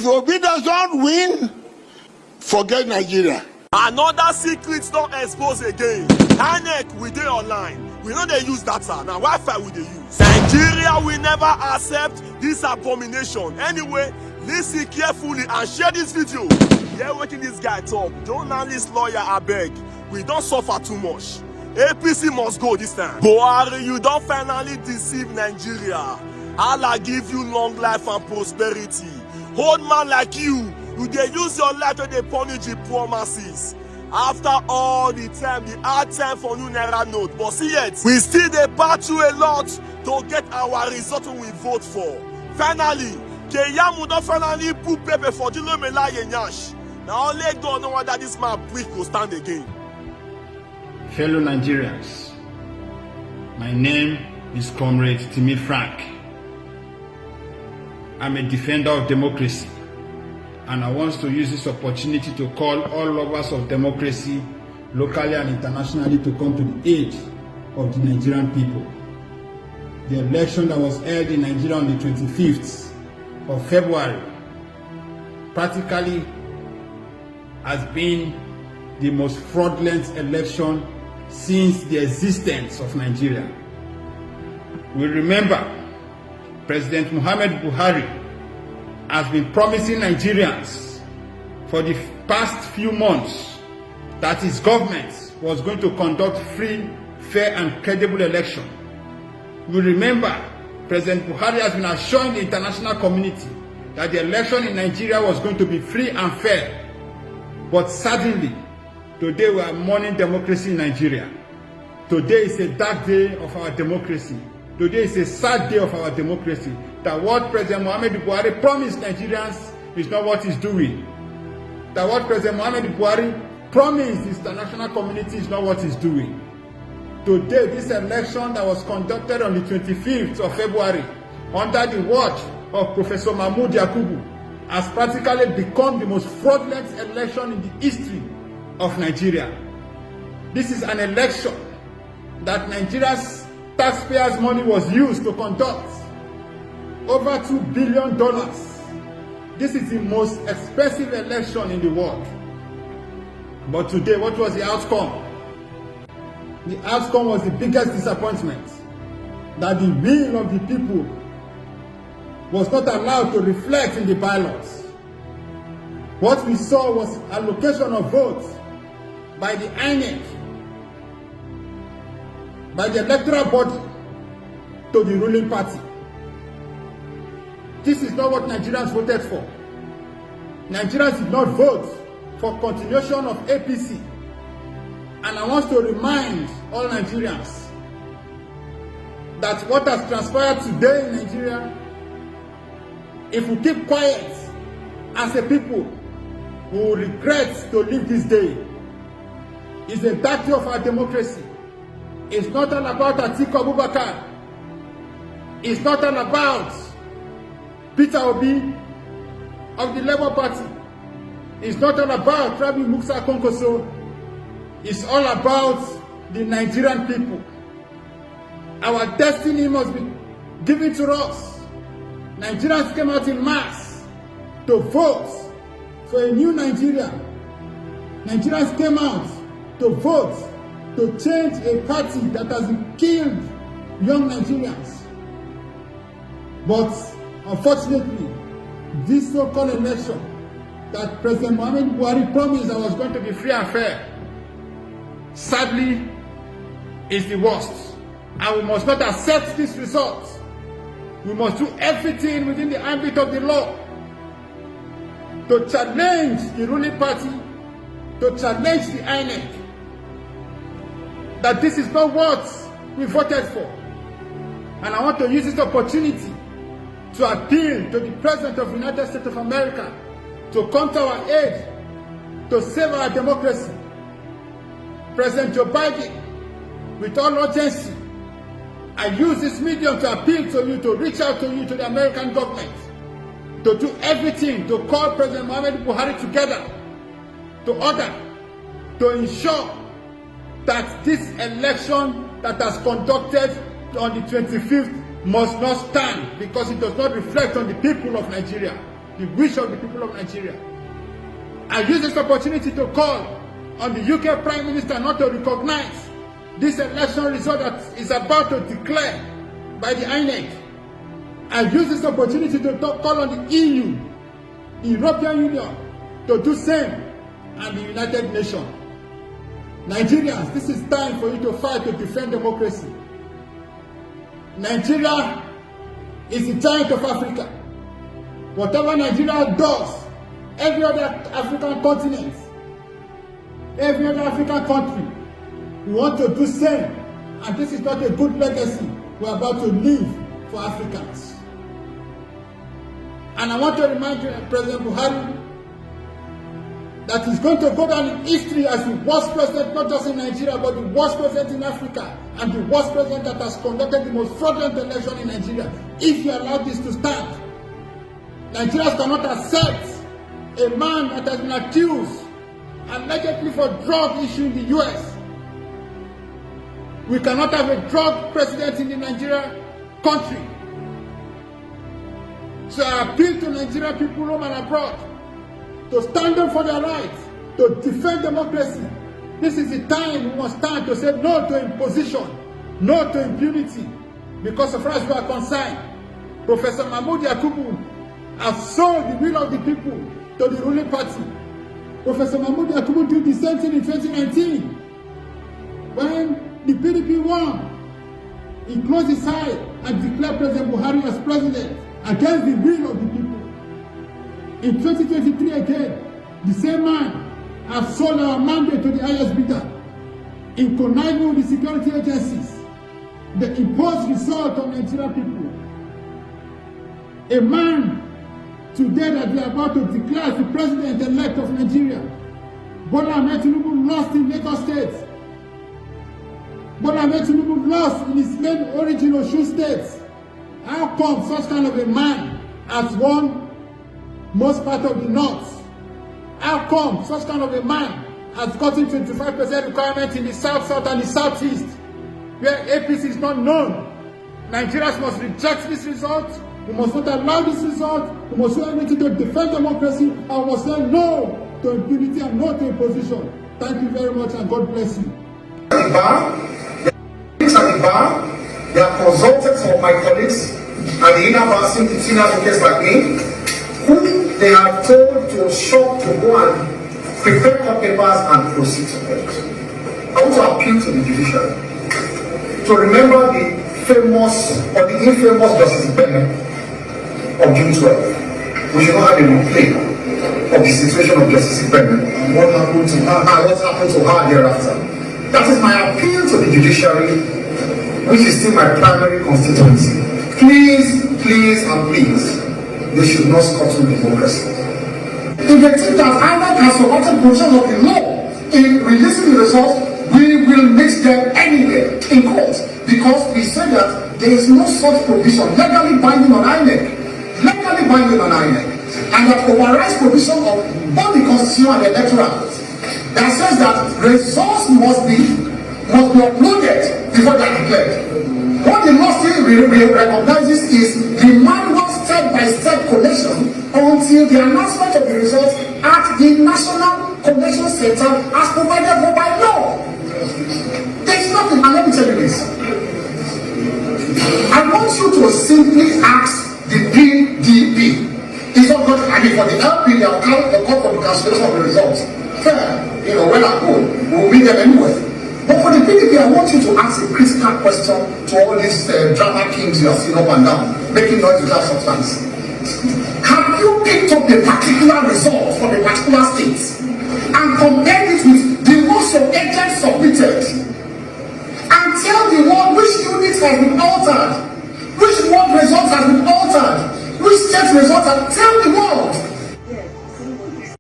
If Obi does not win, forget Nigeria. Another secret don't expose again. INEC we dey online. We know they use data. Now Wi-Fi we dey use. Nigeria will never accept this abomination. Anyway, listen carefully and share this video. Hear what this guy talk. Journalist, lawyer, abeg. We don't suffer too much. APC must go this time. Buhari, you don't finally deceive Nigeria. Allah give you long life and prosperity. Old man like you dey use your life to dey punish the poor masses. After all the time, the hard time for new naira note, but see yet, we still dey battle a lot to get our result we vote for. Finally, Keyamo don finally put paper for Dilo-Mela Yenyash. Now only God know whether this man brick will stand again. Fellow Nigerians, my name is Comrade Timi Frank. I'm a defender of democracy, and I want to use this opportunity to call all lovers of democracy, locally and internationally, to come to the aid of the Nigerian people. The election that was held in Nigeria on the 25th of February practically has been the most fraudulent election since the existence of Nigeria. We remember President Muhammad Buhari has been promising Nigerians for the past few months that his government was going to conduct free, fair and credible election. We remember President Buhari has been assuring the international community that the election in Nigeria was going to be free and fair. But suddenly, today we are mourning democracy in Nigeria. Today is a dark day of our democracy. Today is a sad day of our democracy. That what President Muhammad Buhari promised Nigerians is not what he's doing. That what President Muhammad Buhari promised the international community is not what he's doing. Today, this election that was conducted on the 25th of February under the watch of Professor Mahmoud Yakubu has practically become the most fraudulent election in the history of Nigeria. This is an election that Nigeria's taxpayers' money was used to conduct. Over $2 billion. This is the most expensive election in the world. But today, what was the outcome? The outcome was the biggest disappointment, that the will of the people was not allowed to reflect in the ballots. What we saw was allocation of votes by the INEC, by the electoral body, to the ruling party. This is not what Nigerians voted for. Nigerians did not vote for continuation of APC. And I want to remind all Nigerians that what has transpired today in Nigeria, if we keep quiet as a people, we will regret to live this day. It's a dark day of our democracy. It's not all about Atiku Abubakar. It's not all about Peter Obi of the Labour Party. It's not all about Rabi Musa Konkoso. It's all about the Nigerian people. Our destiny must be given to us. Nigerians came out in mass to vote for a new Nigeria. Nigerians came out to vote to change a party that has killed young Nigerians. But unfortunately, this so-called election that President Muhammad Buhari promised that was going to be free and fair, sadly, is the worst. And we must not accept this result. We must do everything within the ambit of the law to challenge the ruling party, to challenge the INEC, that this is not what we voted for. And I want to use this opportunity to appeal to the President of the United States of America to come to our aid, to save our democracy. President Joe Biden, with all urgency, I use this medium to appeal to you, to reach out to you, to the American government, to do everything to call President Muhammad Buhari together, to order, to ensure that this election that has conducted on the 25th must not stand, because it does not reflect on the people of Nigeria. the wish of the people of Nigeria. I use this opportunity to call on the UK Prime Minister not to recognize this election result that is about to declare by the INEC. I use this opportunity to call on the EU, the European Union, to do same, and the United Nations. Nigerians, this is time for you to fight to defend democracy. Nigeria is the giant of Africa. Whatever Nigeria does, every other African continent, every other African country, we want to do same. And this is not a good legacy we're about to leave for Africans. And I want to remind President Buhari that he's going to go down in history as the worst president, not just in Nigeria, but the worst president in Africa, and the worst president that has conducted the most fraudulent election in Nigeria. If you allow this to stand, Nigerians cannot accept a man that has been accused allegedly for drug issue in the US. We cannot have a drug president in the Nigerian country. So I appeal to Nigerian people home and abroad to stand up for their rights, to defend democracy. This is the time we must stand to say no to imposition, no to impunity. Because as far as we are concerned, Professor Mahmoud Yakubu has sold the will of the people to the ruling party. Professor Mahmoud Yakubu did the same thing in 2019. When the PDP won, he closed his eye and declared President Buhari as president against the will of the people. In 2023 again, the same man has sold our mandate to the highest bidder in conniving with the security agencies. The imposed result of Nigerian people. A man today that we are about to declare as the president-elect of Nigeria, Bola Ahmed Tinubu, lost in Lagos State. Bola Ahmed Tinubu lost in his main origin Osun State. How come such kind of a man has won most part of the north? How come such kind of a man has gotten 25% requirement in the south, and the southeast, where APC is not known? Nigerians must reject this result. We must not allow this result. We must do everything to defend democracy, and we must say no to impunity and no to imposition. Thank you very much, and God bless you. They are consultants of my colleagues and the inner bar senior advocates like me, who they are told to shop to go and prepare their papers and proceed to court. I want to appeal to the judiciary to remember the famous or the infamous Justice Bennett of June 12. We should not have a replay of the situation of Justice Bennett and what happened to her thereafter. That is my appeal to the judiciary, which is still my primary constituency. Please, please, and please, they should not scuttle democracy. If they think that INEC has forgotten provisions of the law in releasing the results, we will meet them anywhere in court, because we say that there is no such provision legally binding on INEC, and that overrides provision of both the Constitution and the Electoral Act that says that results must be uploaded before they are declared. What the law still recognizes is the manual step-by-step collection until the announcement of the results at the National Collection Center as provided for by law. There is nothing, and let me tell you this. I want you to simply ask the PDP. It's not good, I mean, for the LP, they are called for the cancellation of the results. Fair, well and good, we'll meet them anyway. But for the PDP, I want you to ask a critical question to all these drama kings you are seeing up and down, making noise without substance. Have you picked up the particular result for the particular states and compared it with the ones your agent submitted? And tell the world which unit has been altered, which ward result has been altered, which state result has, tell the world.